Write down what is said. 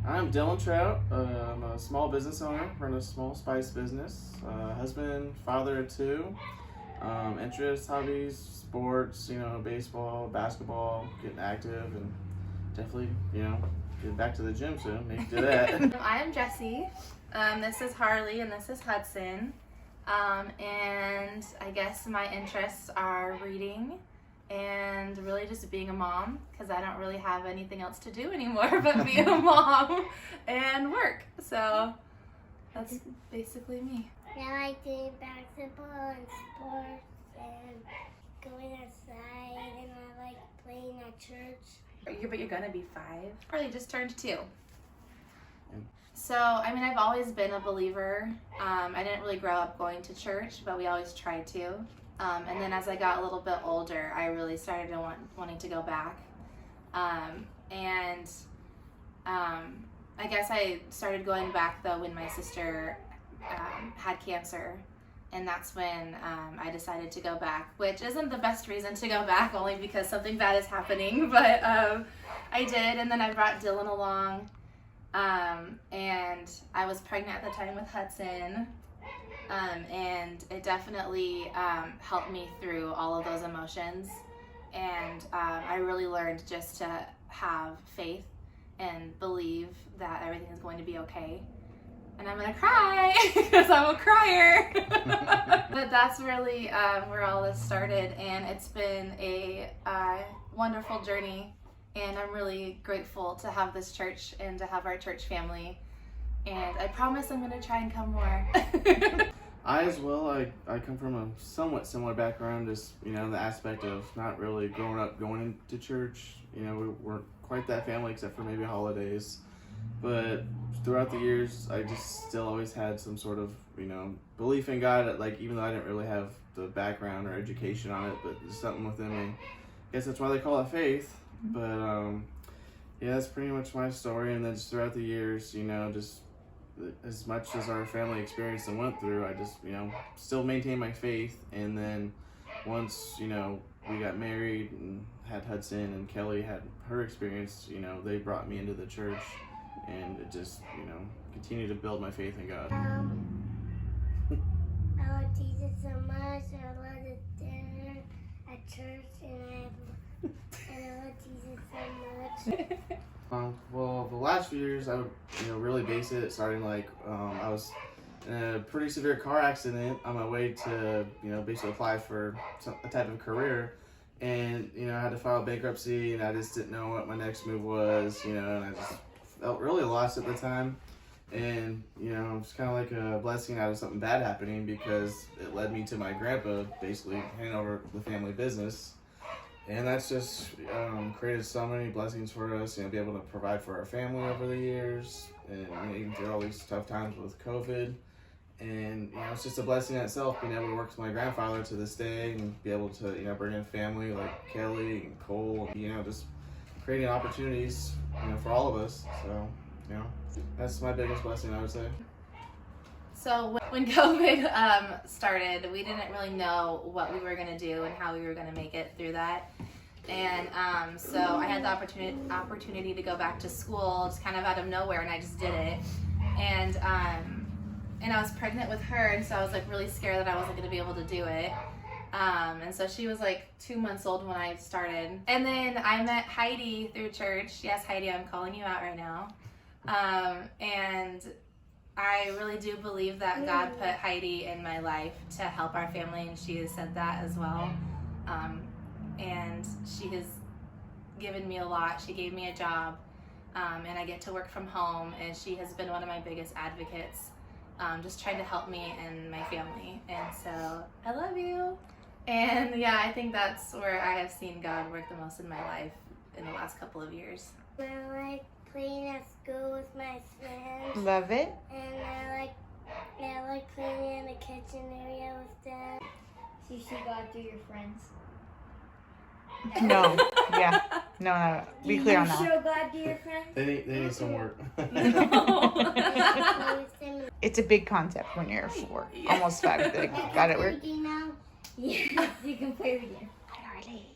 I'm Dylan Trout. I'm a small business owner, run a small spice business. Husband, father of two. Interests, hobbies, sports, baseball, basketball, getting active, and definitely, getting back to the gym soon. Maybe do that. I am Jessie. This is Harlie, and this is Hudson. And I guess my interests are reading and really just being a mom, because I don't really have anything else to do anymore but be a mom and work. So that's basically me. I like doing basketball and sports and going outside, and I like playing at church. But you're gonna be 5. Probably just turned 2. So, I've always been a believer. I didn't really grow up going to church, but we always tried to. And then as I got a little bit older, I really started wanting to go back. I guess I started going back though when my sister had cancer, and that's when I decided to go back, which isn't the best reason to go back, only because something bad is happening, but I did. And then I brought Dylan along, and I was pregnant at the time with Hudson, and it definitely helped me through all of those emotions, and I really learned just to have faith and believe that everything is going to be okay. And I'm gonna cry because I'm a crier. But that's really where all this started, and it's been a wonderful journey, and I'm really grateful to have this church and to have our church family, and I promise I'm gonna try and come more. I as well, I come from a somewhat similar background, just, the aspect of not really growing up going into church. We weren't quite that family except for maybe holidays. But throughout the years, I just still always had some sort of, belief in God, even though I didn't really have the background or education on it, but there's something within me. I guess that's why they call it faith. But, that's pretty much my story. And then just throughout the years, just as much as our family experienced and went through, I just, still maintained my faith. And then once, we got married and had Hudson, and Kelly had her experience, they brought me into the church, and it just, continued to build my faith in God. I love Jesus so much. I love the dinner at church, and I love Jesus so much. Well, the last few years, I would, really base it starting I was in a pretty severe car accident on my way to, basically apply for a type of career. And, I had to file bankruptcy, and I just didn't know what my next move was, and I just felt really lost at the time. And, it's kind of like a blessing out of something bad happening, because it led me to my grandpa basically handing over the family business. And that's just created so many blessings for us, be able to provide for our family over the years, and even through all these tough times with COVID. And, it's just a blessing in itself, being able to work with my grandfather to this day, and be able to, bring in family like Kelly and Cole, just creating opportunities, for all of us. So, that's my biggest blessing, I would say. So when COVID started, we didn't really know what we were going to do and how we were going to make it through that. And so I had the opportunity to go back to school just kind of out of nowhere, and I just did it. And I was pregnant with her, and so I was really scared that I wasn't going to be able to do it. And so she was 2 months old when I started. And then I met Heidi through church. Yes, Heidi, I'm calling you out right now. And I really do believe that God put Heidi in my life to help our family, and she has said that as well. And she has given me a lot. She gave me a job, and I get to work from home, and she has been one of my biggest advocates, just trying to help me and my family. And so I love you. And yeah, I think that's where I have seen God work the most in my life in the last couple of years. I like playing at school with my friends. Love it. And I like playing in the kitchen area with them. So you see God through your friends? No. Yeah. No. Be clear on that. Show God to your friends? They need some work. It's a big concept when you're 4, almost 5. Got it work? Now? Yeah, you can play the game. Hi, Harlie.